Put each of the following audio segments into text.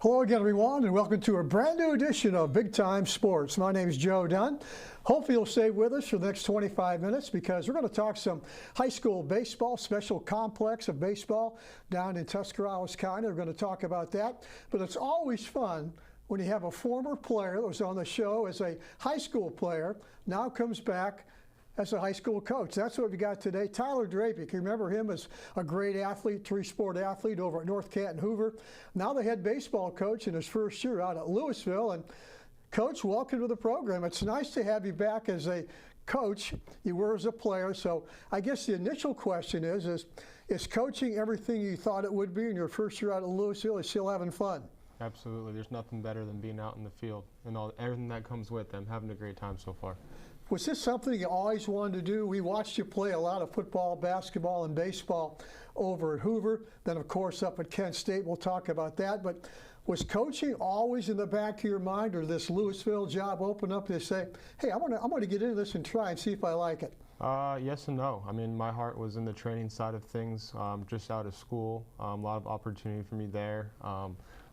Hello again, everyone, and welcome to a brand new edition of Big Time Sports. My name is Joe Dunn. Hopefully you'll stay with us for the next 25 minutes because we're going to talk some high school baseball, special complex of baseball down in Tuscarawas County. We're going to talk about that, but it's always fun when you have a former player that was on the show as a high school player, now comes back as a high school coach. That's what we got today. Tyler Drabik, you remember him as a great athlete, three-sport athlete over at North Canton Hoover. Now the head baseball coach in his first year out at Louisville. And Coach, welcome to the program. It's nice to have you back as a coach. You were as a player. So I guess the initial question is coaching everything you thought it would be in your first year out at Louisville? Is still having fun? Absolutely. There's nothing better than being out in the field and everything that comes with them. Having a great time so far. Was this something you always wanted to do? We watched you play a lot of football, basketball, and baseball over at Hoover. Then, of course, up at Kent State. We'll talk about that. But was coaching always in the back of your mind, or this Louisville job open up to say, hey, I'm going to get into this and try and see if I like it? Yes and no. I mean, my heart was in the training side of things, just out of school. A lot of opportunity for me there.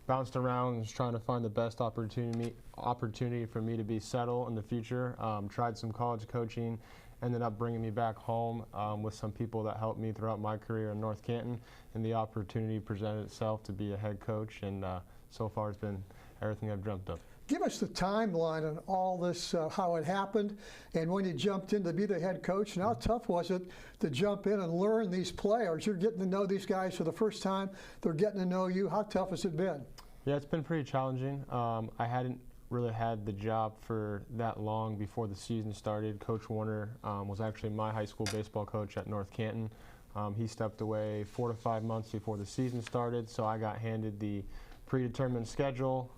Bounced around, just trying to find the best opportunity for me to be settled in the future. Tried some college coaching, ended up bringing me back home with some people that helped me throughout my career in North Canton, and the opportunity presented itself to be a head coach, and so far it's been everything I've dreamt of. Give us the timeline on all this, how it happened, and when you jumped in to be the head coach, and how tough was it to jump in and learn these players? You're getting to know these guys for the first time. They're getting to know you. How tough has it been? Yeah, it's been pretty challenging. I hadn't really had the job for that long before the season started. Coach Warner was actually my high school baseball coach at North Canton. He stepped away 4 to 5 months before the season started, so I got handed the predetermined schedule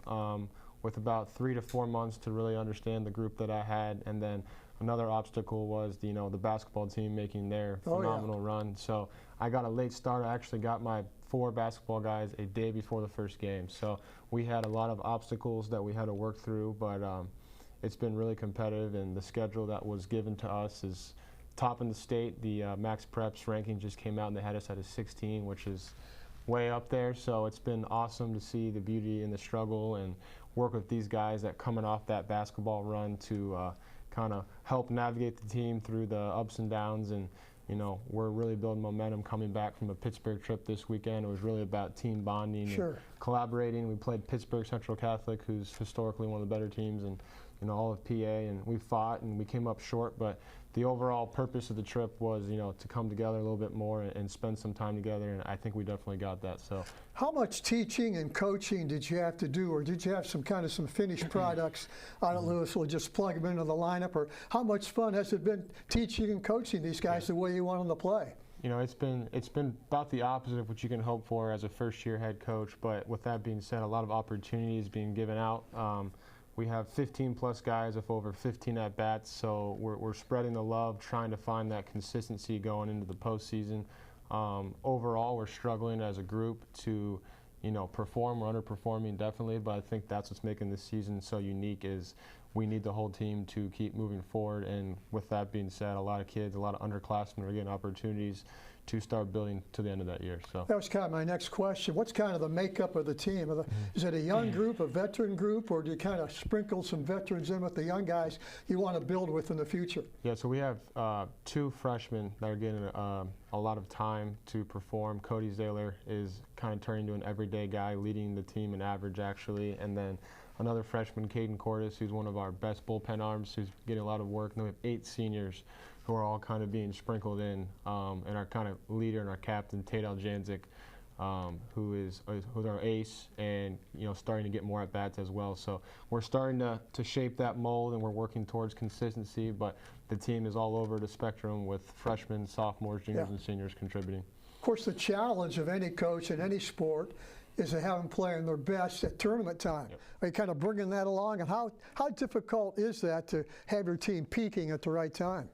with about 3 to 4 months to really understand the group that I had. And then another obstacle was the basketball team making their phenomenal run. So I got a late start. I actually got my 4 basketball guys a day before the first game. So we had a lot of obstacles that we had to work through, but it's been really competitive, and the schedule that was given to us is top in the state. The Max Preps ranking just came out, and they had us at a 16, which is way up there. So it's been awesome to see the beauty and the struggle and work with these guys that coming off that basketball run to kind of help navigate the team through the ups and downs. And we're really building momentum coming back from a Pittsburgh trip this weekend. It was really about team bonding and collaborating. We played Pittsburgh Central Catholic, who's historically one of the better teams in all of PA, and we fought and we came up short, but the overall purpose of the trip was, to come together a little bit more and spend some time together, and I think we definitely got that. So, how much teaching and coaching did you have to do, or did you have some finished products out at Louisville, just plug them into the lineup, or how much fun has it been teaching and coaching these guys the way you want them to play? It's been about the opposite of what you can hope for as a first-year head coach, but with that being said, a lot of opportunities being given out. We have 15-plus guys with over 15 at-bats, so we're spreading the love, trying to find that consistency going into the postseason. Overall, we're struggling as a group to, perform. We're underperforming definitely, but I think that's what's making this season so unique is we need the whole team to keep moving forward. And with that being said, a lot of kids, a lot of underclassmen are getting opportunities to start building to the end of that year. So that was kind of my next question. What's kind of the makeup of the team? Is it a young group, a veteran group, or do you kind of sprinkle some veterans in with the young guys you want to build with in the future? Yeah, so we have 2 freshmen that are getting a lot of time to perform. Cody Zaylor is kind of turning into an everyday guy, leading the team in average actually, and then another freshman, Caden Cordes, who's one of our best bullpen arms, who's getting a lot of work. And then we have 8 seniors who are all kind of being sprinkled in, and our kind of leader and our captain, Tadal Janzik, who's our ace, and starting to get more at bats as well. So we're starting to shape that mold, and we're working towards consistency. But the team is all over the spectrum with freshmen, sophomores, juniors, and seniors contributing. Of course, the challenge of any coach in any sport is to have them playing their best at tournament time. Are you kind of bringing that along? And how difficult is that to have your team peaking at the right time?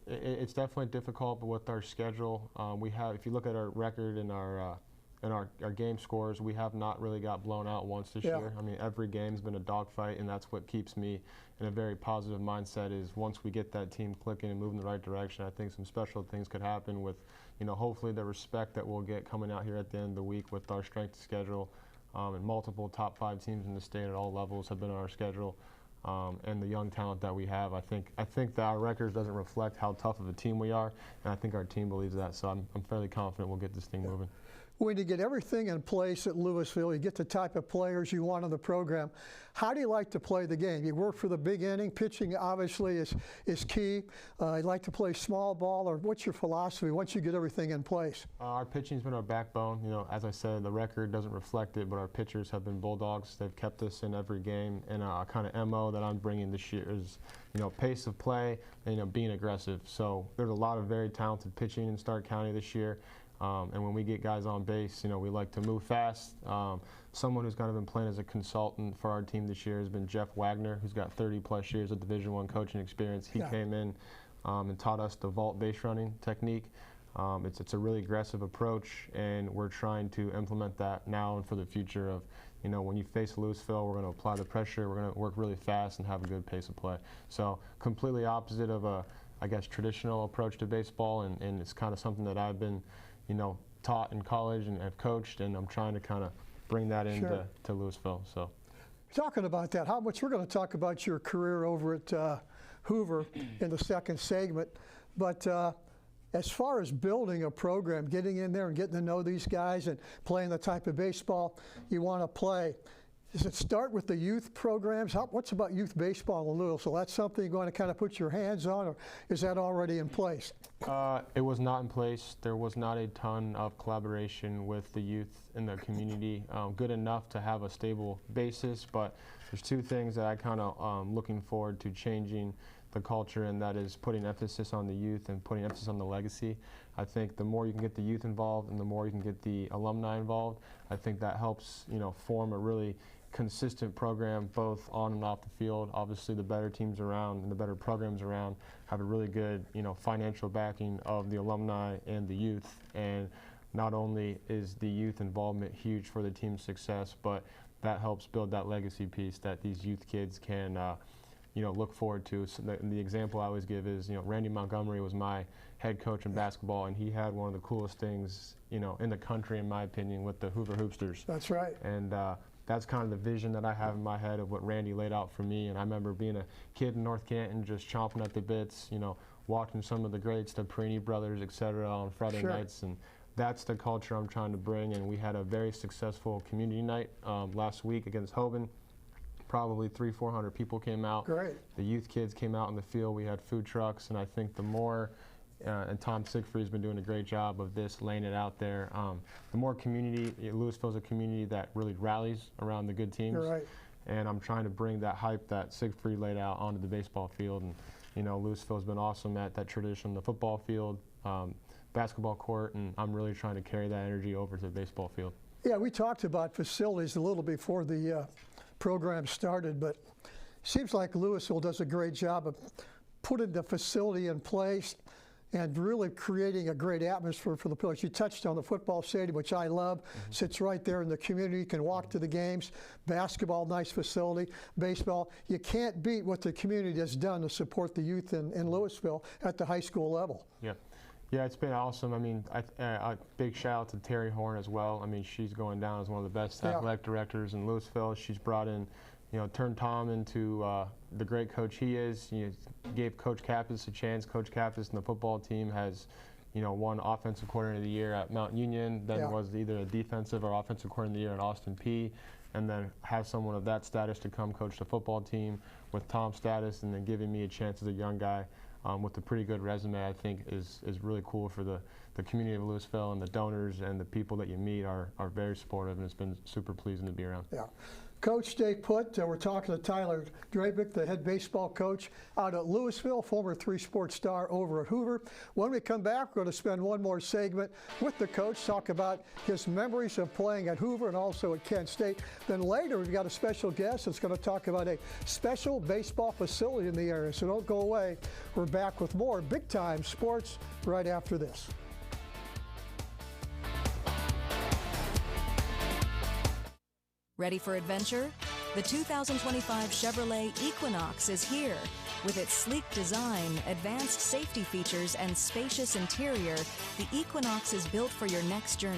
It's definitely difficult, but with our schedule, we have, if you look at our record and our game scores, we have not really got blown out once this year. I mean, every game's been a dogfight, and that's what keeps me in a very positive mindset is once we get that team clicking and moving in the right direction, I think some special things could happen with, hopefully the respect that we'll get coming out here at the end of the week with our strength schedule. and multiple top 5 teams in the state at all levels have been on our schedule. And the young talent that we have, I think that our record doesn't reflect how tough of a team we are, and I think our team believes that. So I'm fairly confident we'll get this thing moving. When you get everything in place at Louisville, you get the type of players you want on the program, how do you like to play the game? You work for the big inning. Pitching obviously is key. You like to play small ball, or what's your philosophy once you get everything in place? Our pitching's been our backbone. You know, as I said, the record doesn't reflect it, but our pitchers have been bulldogs. They've kept us in every game, and a kind of MO that I'm bringing this year is, you know, pace of play and, being aggressive. So there's a lot of very talented pitching in Stark County this year. And when we get guys on base, we like to move fast. Someone who's kind of been playing as a consultant for our team this year has been Jeff Wagner, who's got 30-plus years of Division I coaching experience. He came in and taught us the vault base running technique. It's a really aggressive approach, and we're trying to implement that now and for the future of, when you face Louisville, we're going to apply the pressure, we're going to work really fast and have a good pace of play. So completely opposite of a, traditional approach to baseball, and it's kind of something that I've been taught in college and have coached, and I'm trying to kind of bring that into to Louisville. So, talking about that, how much we're going to talk about your career over at Hoover in the second segment, but as far as building a program, getting in there and getting to know these guys and playing the type of baseball you want to play, does it start with the youth programs? What's about youth baseball in Louisville? So that's something you're going to kind of put your hands on, or is that already in place? It was not in place. There was not a ton of collaboration with the youth in the community. Good enough to have a stable basis, but there's 2 things that I kind of looking forward to changing the culture, and that is putting emphasis on the youth and putting emphasis on the legacy. I think the more you can get the youth involved and the more you can get the alumni involved, I think that helps, form a really consistent program both on and off the field. Obviously, the better teams around and the better programs around have a really good, financial backing of the alumni and the youth. And not only is the youth involvement huge for the team's success, but that helps build that legacy piece that these youth kids can, look forward to. So the example I always give is, Randy Montgomery was my head coach in basketball, and he had one of the coolest things, in the country, in my opinion, with the Hoover Hoopsters. That's right. And that's kind of the vision that I have in my head of what Randy laid out for me. And I remember being a kid in North Canton, just chomping at the bits, watching some of the greats, the Perini brothers, et cetera, on Friday nights. And that's the culture I'm trying to bring. And we had a very successful community night last week against Hoban. Probably 300-400 people came out. Great. The youth kids came out in the field. We had food trucks, and I think the more and Tom Siegfried's been doing a great job of this, laying it out there. The more community, Louisville's a community that really rallies around the good teams. You're right. And I'm trying to bring that hype that Siegfried laid out onto the baseball field. And Louisville's been awesome at that tradition, the football field, basketball court, and I'm really trying to carry that energy over to the baseball field. Yeah, we talked about facilities a little before the program started, but it seems like Louisville does a great job of putting the facility in place and really creating a great atmosphere for the players. You touched on the football stadium, which I love. Sits right there in the community. You can walk to the games. Basketball, nice facility. Baseball, you can't beat what the community has done to support the youth in Louisville at the high school level. Yeah, it's been awesome. I mean, a big shout out to Terry Horn as well. I mean, she's going down as one of the best athletic directors in Louisville. She's brought in, turned Tom into the great coach he is. Gave Coach Kappas a chance. Coach Kappas and the football team has, won Offensive Coordinator of the Year at Mount Union, then was either a defensive or offensive coordinator of the year at Austin Peay, and then have someone of that status to come coach the football team with Tom's status, and then giving me a chance as a young guy with a pretty good resume, I think is really cool for the community of Louisville, and the donors and the people that you meet are very supportive, and it's been super pleasing to be around. Yeah. Coach, stay put. We're talking to Tyler Drabik, the head baseball coach out at Louisville, former 3-sport star over at Hoover. When we come back, we're going to spend one more segment with the coach, talk about his memories of playing at Hoover and also at Kent State. Then later, we've got a special guest that's going to talk about a special baseball facility in the area. So don't go away. We're back with more Big Time Sports right after this. Ready for adventure? The 2025 Chevrolet Equinox is here. With its sleek design, advanced safety features, and spacious interior, the Equinox is built for your next journey.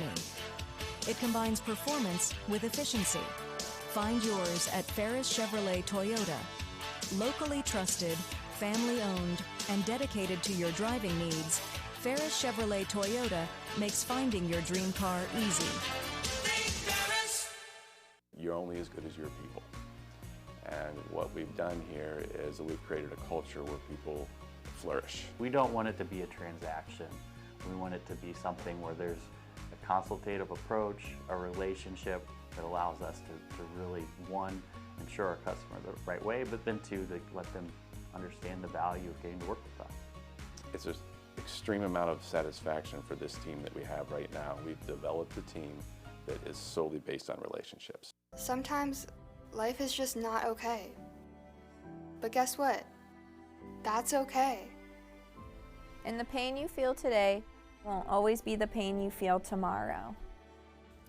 It combines performance with efficiency. Find yours at Ferris Chevrolet Toyota. Locally trusted, family-owned, and dedicated to your driving needs, Ferris Chevrolet Toyota makes finding your dream car easy. You're only as good as your people. And what we've done here is that we've created a culture where people flourish. We don't want it to be a transaction. We want it to be something where there's a consultative approach, a relationship that allows us to really, one, ensure our customer the right way, but then two, to let them understand the value of getting to work with us. It's an extreme amount of satisfaction for this team that we have right now. We've developed a team that is solely based on relationships. Sometimes life is just not okay. But guess what? That's okay. And the pain you feel today won't always be the pain you feel tomorrow.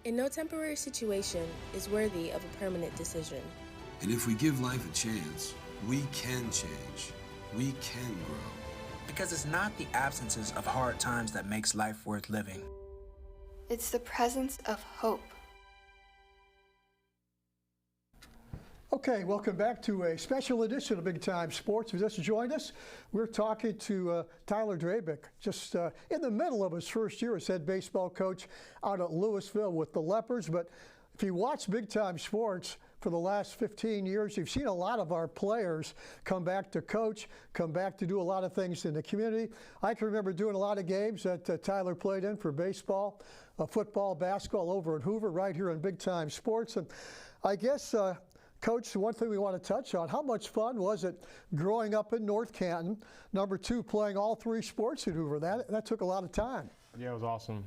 And no temporary situation is worthy of a permanent decision. And if we give life a chance, we can change. We can grow. Because it's not the absences of hard times that makes life worth living. It's the presence of hope. Okay, welcome back to a special edition of Big Time Sports. If you just joined us, we're talking to Tyler Drabik, just in the middle of his first year as head baseball coach out at Louisville with the Leopards. But if you watch Big Time Sports for the last 15 years, you've seen a lot of our players come back to coach, come back to do a lot of things in the community. I can remember doing a lot of games that Tyler played in for baseball, football, basketball over at Hoover, right here on Big Time Sports. And I guess, Coach, one thing we want to touch on, how much fun was it growing up in North Canton, number two, playing all three sports at Hoover? That took a lot of time. Yeah, it was awesome.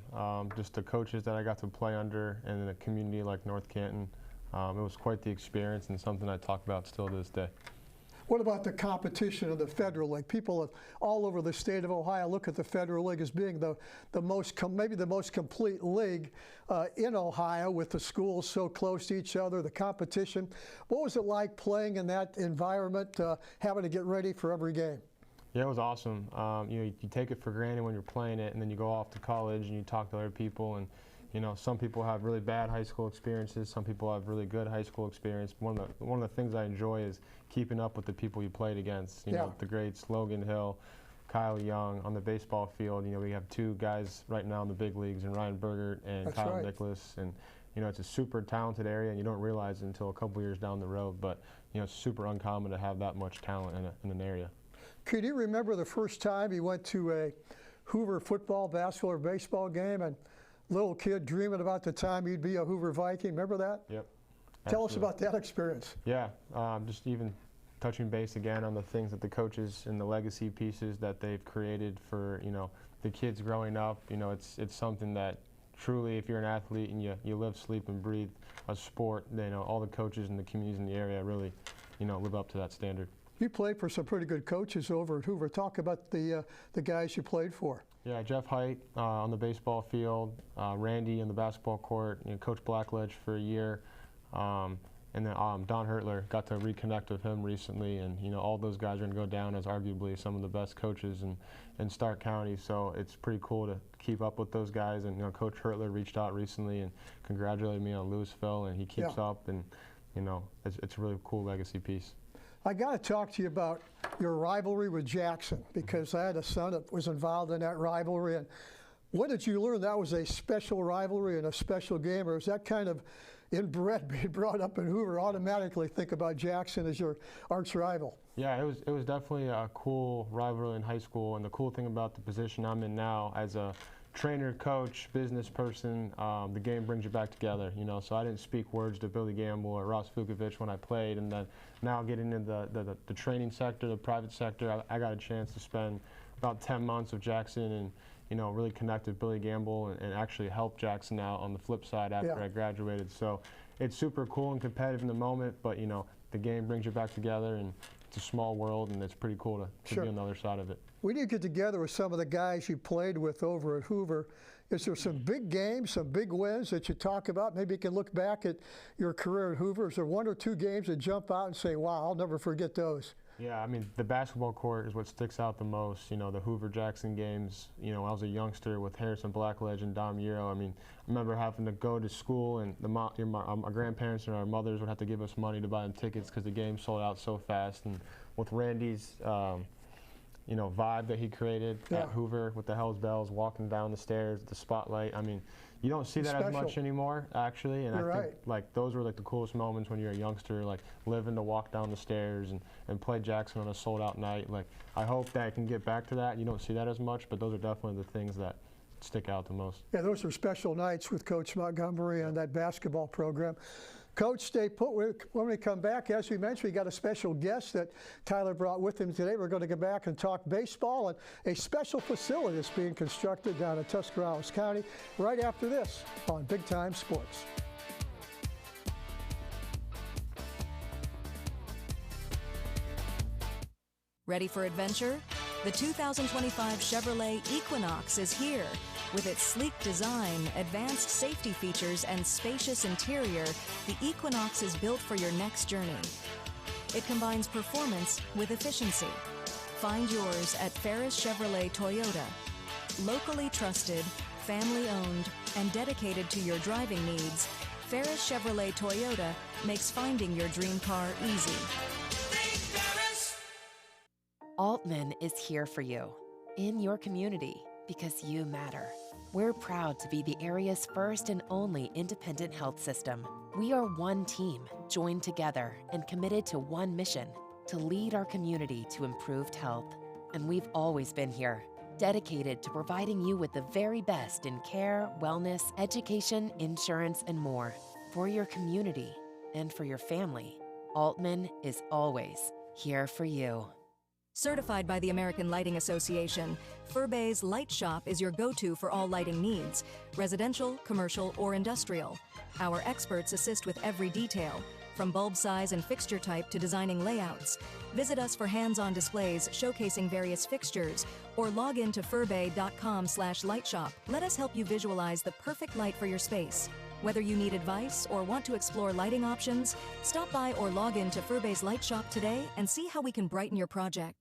Just the coaches that I got to play under and in a community like North Canton, it was quite the experience and something I talk about still to this day. What about the competition of the Federal League? People all over the state of Ohio look at the Federal League as being maybe the most complete league in Ohio, with the schools so close to each other, the competition. What was it like playing in that environment, having to get ready for every game? Yeah, it was awesome. You take it for granted when you're playing it, and then you go off to college and you talk to other people, and some people have really bad high school experiences. Some people have really good high school experience. One of the things I enjoy is keeping up with the people you played against. You know, the greats, Logan Hill, Kyle Young on the baseball field. We have two guys right now in the big leagues, and Ryan Bergert and That's Kyle right. Nicholas. And it's a super talented area, and you don't realize it until a couple years down the road. But it's super uncommon to have that much talent in an area. Could you remember the first time you went to a Hoover football, basketball, or baseball game, and little kid dreaming about the time you'd be a Hoover Viking? Remember that? Yep. Tell us about that experience. Yeah, just even touching base again on the things that the coaches and the legacy pieces that they've created for the kids growing up. It's something that truly, if you're an athlete and you live, sleep, and breathe a sport, all the coaches and the communities in the area really live up to that standard. You played for some pretty good coaches over at Hoover. Talk about the guys you played for. Yeah, Jeff Height on the baseball field, Randy in the basketball court, Coach Blackledge for a year, and then Don Hertler, got to reconnect with him recently, and all those guys are going to go down as arguably some of the best coaches in Stark County. So it's pretty cool to keep up with those guys. And Coach Hertler reached out recently and congratulated me on Louisville, and he keeps up, and it's a really cool legacy piece. I got to talk to you about your rivalry with Jackson, because I had a son that was involved in that rivalry. And when did you learn that was a special rivalry and a special game, or is that kind of inbred, being brought up in Hoover, automatically think about Jackson as your arch rival? Yeah, it was definitely a cool rivalry in high school, and the cool thing about the position I'm in now as a trainer, coach, business person, the game brings you back together, so I didn't speak words to Billy Gamble or Ross Vukovic when I played, and then now getting into the training sector, the private sector, I got a chance to spend about 10 months with Jackson and really connect with Billy Gamble and actually help Jackson out on the flip side after I graduated. So it's super cool and competitive in the moment, but the game brings you back together, and it's a small world, and it's pretty cool to be on the other side of it. We need to get together with some of the guys you played with over at Hoover. Is there some big games, some big wins that you talk about? Maybe you can look back at your career at Hoover. Is there one or two games that jump out and say, wow, I'll never forget those? Yeah, I mean, the basketball court is what sticks out the most. You know, the Hoover-Jackson games, you know, I was a youngster with Harrison Blackledge and Dom Euro. I mean, I remember having to go to school, and our grandparents and our mothers would have to give us money to buy them tickets because the game sold out so fast. And with Randy's, you know, vibe that he created at Hoover with the Hells Bells, walking down the stairs, the spotlight, I mean, you don't see that as much anymore, actually, and I think like those were like the coolest moments when you're a youngster, like living to walk down the stairs and play Jackson on a sold-out night. Like, I hope that I can get back to that. You don't see that as much, but those are definitely the things that stick out the most. Yeah, those were special nights with Coach Montgomery and that basketball program. Coach, stay put. When we come back, as we mentioned, we got a special guest that Tyler brought with him today. We're going to go back and talk baseball and a special facility that's being constructed down in Tuscarawas County right after this on Big Time Sports. Ready for adventure? The 2025 Chevrolet Equinox is here. With its sleek design, advanced safety features, and spacious interior, the Equinox is built for your next journey. It combines performance with efficiency. Find yours at Ferris Chevrolet Toyota. Locally trusted, family-owned, and dedicated to your driving needs, Ferris Chevrolet Toyota makes finding your dream car easy. Altman is here for you, in your community, because you matter. We're proud to be the area's first and only independent health system. We are one team, joined together and committed to one mission, to lead our community to improved health. And we've always been here, dedicated to providing you with the very best in care, wellness, education, insurance, and more. For your community and for your family, Altman is always here for you. Certified by the American Lighting Association, Furbay's Light Shop is your go-to for all lighting needs, residential, commercial, or industrial. Our experts assist with every detail, from bulb size and fixture type to designing layouts. Visit us for hands-on displays showcasing various fixtures, or log in to furbay.com/lightshop. Let us help you visualize the perfect light for your space. Whether you need advice or want to explore lighting options, stop by or log in to Furbay's Light Shop today and see how we can brighten your project.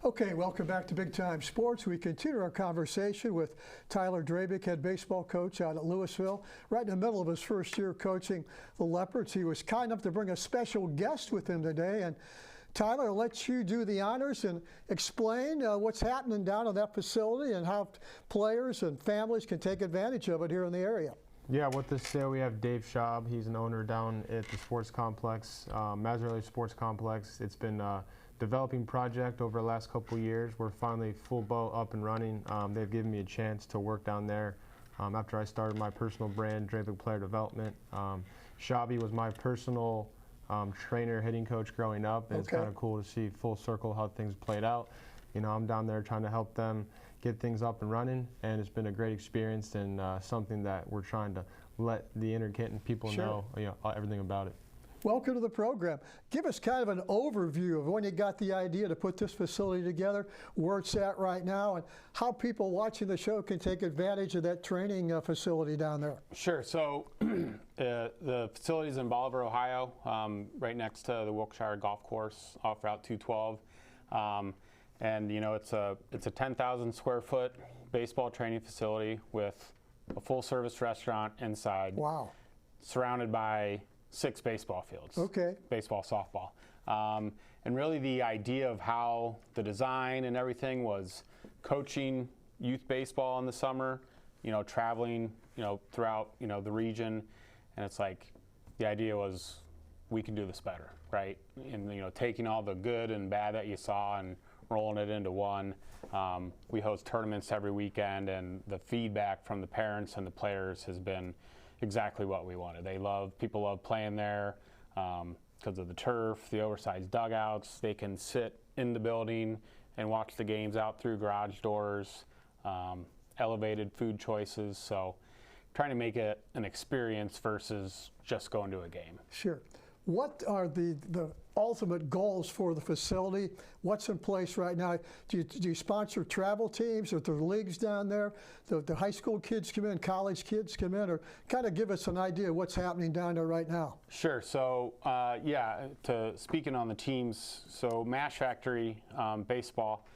Okay, welcome back to Big Time Sports. We continue our conversation with Tyler Drabik, head baseball coach out at Louisville. Right in the middle of his first year coaching the Leopards. He was kind enough to bring a special guest with him today. And Tyler, I'll let you do the honors and explain what's happening down at that facility and how players and families can take advantage of it here in the area. Yeah, with this sale, we have Dave Schaub. He's an owner down at the sports complex, Mazzarelli Sports Complex. It's been developing project over the last couple of years. We're finally full boat up and running. They've given me a chance to work down there after I started my personal brand, Drabik Player Development. Schaubby was my personal trainer, hitting coach growing up, and it's kind of cool to see full circle how things played out. You know, I'm down there trying to help them get things up and running, and it's been a great experience and something that we're trying to let the Inter-Canton people know, everything about it. Welcome to the program. Give us kind of an overview of when you got the idea to put this facility together, where it's at right now, and how people watching the show can take advantage of that training facility down there. Sure. So the facility is in Bolivar, Ohio, right next to the Wilkshire Golf Course off Route 212. And you know, it's a 10,000 square foot baseball training facility with a full service restaurant inside. Wow. Surrounded by 6 baseball fields. Okay. Baseball, softball. And really the idea of how the design and everything was coaching youth baseball in the summer, you know, traveling, you know, throughout, you know, the region. And it's like, the idea was we can do this better, right? And, you know, taking all the good and bad that you saw and rolling it into one. We host tournaments every weekend, and the feedback from the parents and the players has been exactly what we wanted. People love playing there because of the turf, the oversized dugouts. They can sit in the building and watch the games out through garage doors, elevated food choices. So trying to make it an experience versus just going to a game. Sure. What are the ultimate goals for the facility? What's in place right now? Do you sponsor travel teams? Are there leagues down there? The high school kids come in, college kids come in, or kind of give us an idea of what's happening down there right now? Sure. So, speaking on the teams, so Mash Factory baseball,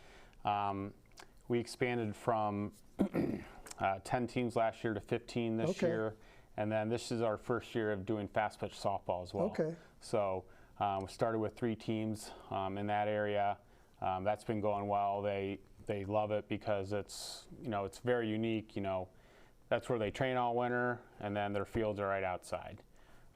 we expanded from 10 teams last year to 15 this year. And then this is our first year of doing fast pitch softball as well. Okay. So we started with 3 teams in that area. That's been going well. They love it because it's very unique. That's where they train all winter, and then their fields are right outside.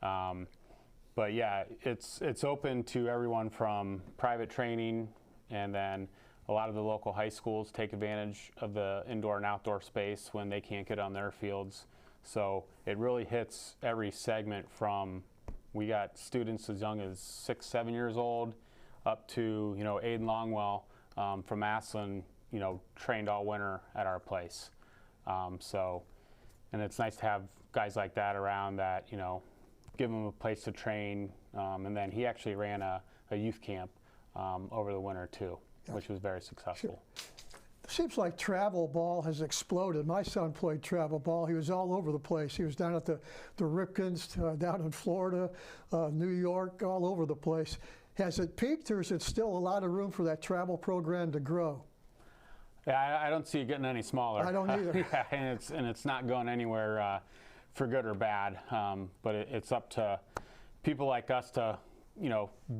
But yeah, it's open to everyone from private training, and then a lot of the local high schools take advantage of the indoor and outdoor space when they can't get on their fields. So it really hits every segment from, we got students as young as 6, 7 years old up to, Aiden Longwell from Massillon, trained all winter at our place. And it's nice to have guys like that around that, give them a place to train. And then he actually ran a youth camp over the winter too, which was very successful. Sure. It seems like travel ball has exploded. My son played travel ball. He was all over the place. He was down at the Ripkins, down in Florida, New York, all over the place. Has it peaked, or is it still a lot of room for that travel program to grow? Yeah, I don't see it getting any smaller. I don't either. And it's not going anywhere for good or bad. But it's up to people like us to,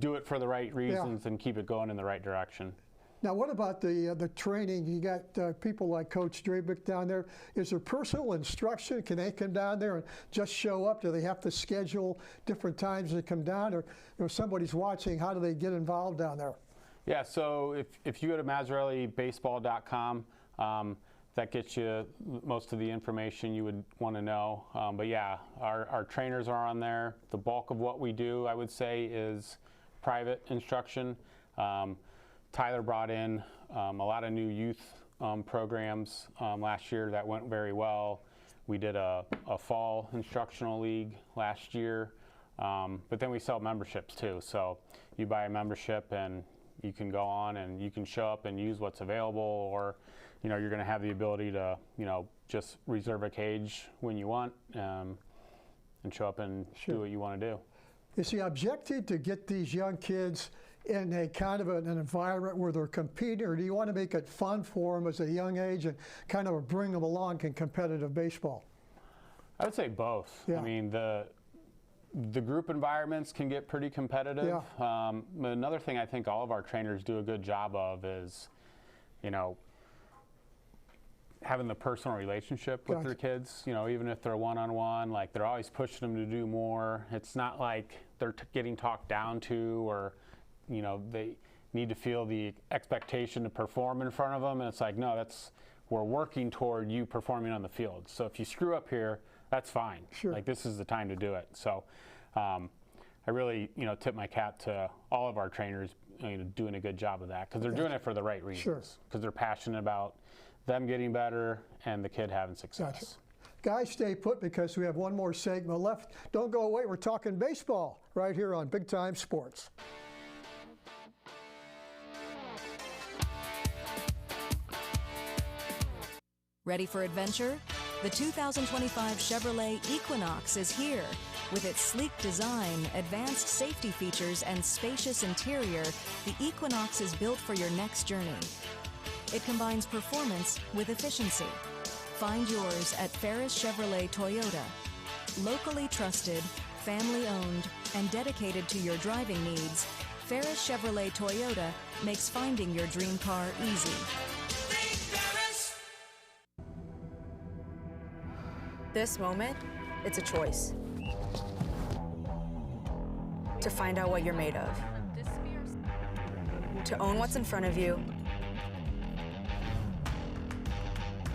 do it for the right reasons and keep it going in the right direction. Now, what about the training? You got people like Coach Drabik down there. Is there personal instruction? Can they come down there and just show up? Do they have to schedule different times to come down? Or if somebody's watching, how do they get involved down there? Yeah, so if you go to MazzarelliBaseball.com, that gets you most of the information you would want to know. But yeah, our trainers are on there. The bulk of what we do, I would say, is private instruction. Tyler brought in a lot of new youth programs last year that went very well. We did a fall instructional league last year, but then we sell memberships too. So you buy a membership and you can go on and you can show up and use what's available, or you're going to have the ability to just reserve a cage when you want and show up and do what you want to do. Is the objective to get these young kids in a kind of an environment where they're competing, or do you want to make it fun for them as a young age and kind of bring them along in competitive baseball? I would say both. Yeah. I mean, the group environments can get pretty competitive. Yeah. But another thing I think all of our trainers do a good job of is, having the personal relationship with their kids, even if they're one-on-one, like they're always pushing them to do more. It's not like they're getting talked down to, or they need to feel the expectation to perform in front of them, and it's like, no, we're working toward you performing on the field. So if you screw up here, that's fine. Sure. Like, this is the time to do it. So I really, tip my cap to all of our trainers, doing a good job of that, because they're doing it for the right reasons. Because they're passionate about them getting better and the kid having success. Gotcha. Guys, stay put because we have one more segment left. Don't go away. We're talking baseball right here on Big Time Sports. Ready for adventure? The 2025 Chevrolet Equinox is here. With its sleek design, advanced safety features, and spacious interior, the Equinox is built for your next journey. It combines performance with efficiency. Find yours at Ferris Chevrolet Toyota. Locally trusted, family-owned, and dedicated to your driving needs, Ferris Chevrolet Toyota makes finding your dream car easy. This moment, it's a choice. To find out what you're made of. To own what's in front of you,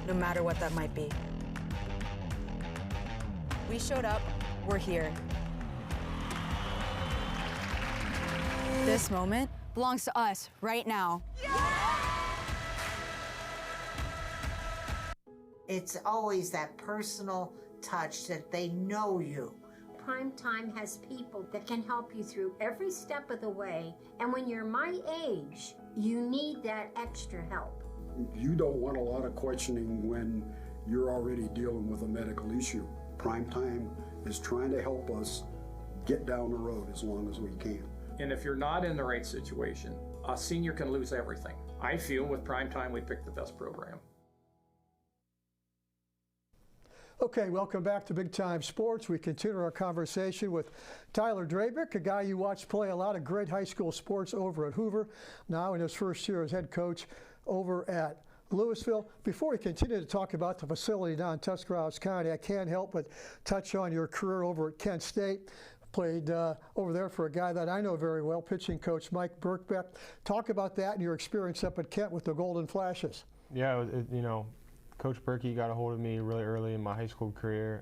no matter what that might be. We showed up, we're here. This moment belongs to us right now. It's always that personal touch that they know you, Prime Time has people that can help you through every step of the way. And when you're my age, you need that extra help. You don't want a lot of questioning when you're already dealing with a medical issue. Prime Time is trying to help us get down the road as long as we can. And if you're not in the right situation, a senior can lose everything. I feel with Prime Time, we picked the best program. Okay, welcome back to Big Time Sports. We continue our conversation with Tyler Drabik, a guy you watched play a lot of great high school sports over at Hoover, now in his first year as head coach over at Louisville. Before we continue to talk about the facility down in Tuscarawas County, I can't help but touch on your career over at Kent State. Played over there for a guy that I know very well, pitching coach Mike Birkbeck. Talk about that and your experience up at Kent with the Golden Flashes. Yeah, you know, Coach Berkey got a hold of me really early in my high school career,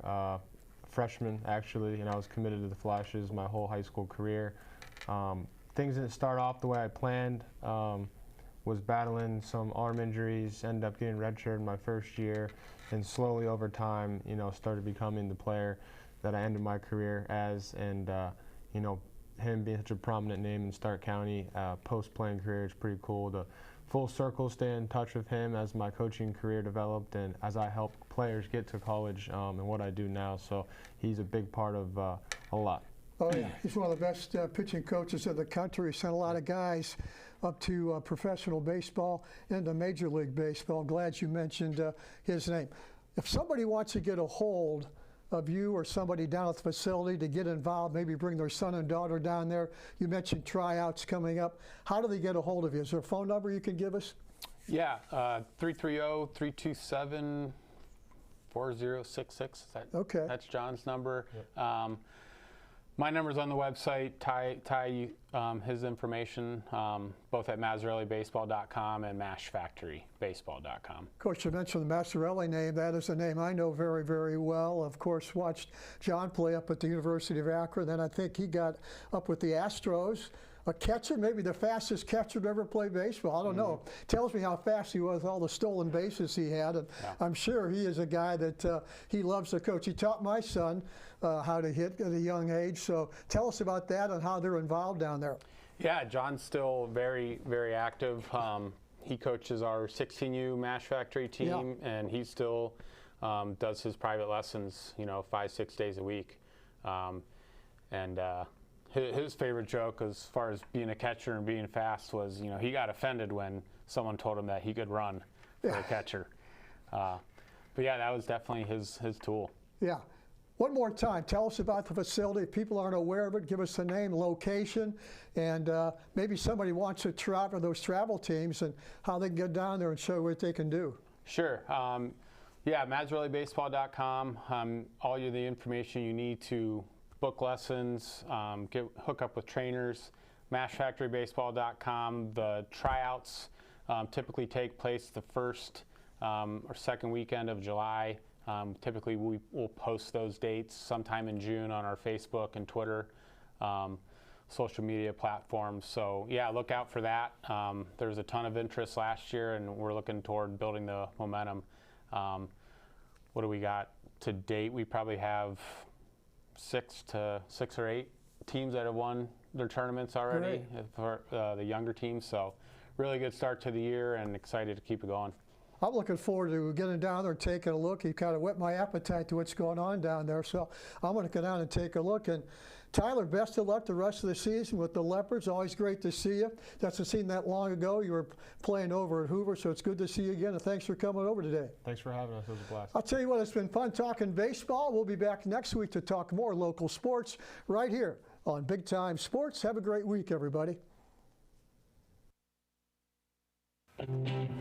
freshman actually, and I was committed to the Flashes my whole high school career. Things didn't start off the way I planned. Was battling some arm injuries, ended up getting redshirted my first year, and slowly over time, you know, started becoming the player that I ended my career as. And you know, him being such a prominent name in Stark County, post-playing career is pretty cool. The full circle, stay in touch with him as my coaching career developed and as I helped players get to college and what I do now. So he's a big part of a lot. Oh yeah, he's one of the best pitching coaches in the country. He sent a lot of guys up to professional baseball and to Major League Baseball. Glad you mentioned his name. If somebody wants to get a hold of you or somebody down at the facility to get involved, maybe bring their son and daughter down there. You mentioned tryouts coming up. How do they get a hold of you? Is there a phone number you can give us? Yeah, 330-327-4066. Okay. That's John's number. Yep. My number's on the website. Ty his information, both at MazzarelliBaseball.com and MashFactoryBaseball.com. Of course, you mentioned the Mazzarelli name. That is a name I know very, very well. Of course, watched John play up at the University of Akron. Then I think he got up with the Astros. A catcher, maybe the fastest catcher to ever play baseball. I don't know. Tells me how fast he was, all the stolen bases he had. And yeah. I'm sure he is a guy that he loves to coach. He taught my son how to hit at a young age. So tell us about that and how they're involved down there. Yeah, John's still very, very active. He coaches our 16U Mash Factory team, yeah. And he still does his private lessons, you know, 5-6 days a week. His favorite joke as far as being a catcher and being fast was, you know, he got offended when someone told him that he could run for a catcher. But yeah, that was definitely his tool. Yeah. One more time, tell us about the facility. If people aren't aware of it, give us the name, location, and maybe somebody wants to travel, those travel teams, and how they can get down there and show what they can do. Sure. Yeah, MazzarelliBaseball.com. All the information you need to book lessons, hook up with trainers. MashFactoryBaseball.com. The tryouts typically take place the first or second weekend of July. Typically we will post those dates sometime in June on our Facebook and Twitter social media platforms. So yeah, look out for that. There was a ton of interest last year and we're looking toward building the momentum. What do we got to date? We probably have 6 or 8 teams that have won their tournaments already for the younger teams. So really good start to the year and excited to keep it going. I'm looking forward to getting down there and taking a look. You kind of whet my appetite to what's going on down there. So I'm going to go down and take a look. And Tyler, best of luck the rest of the season with the Leopards. Always great to see you. Doesn't seem that long ago you were playing over at Hoover, so it's good to see you again. And thanks for coming over today. Thanks for having us. It was a blast. I'll tell you what, it's been fun talking baseball. We'll be back next week to talk more local sports right here on Big Time Sports. Have a great week, everybody.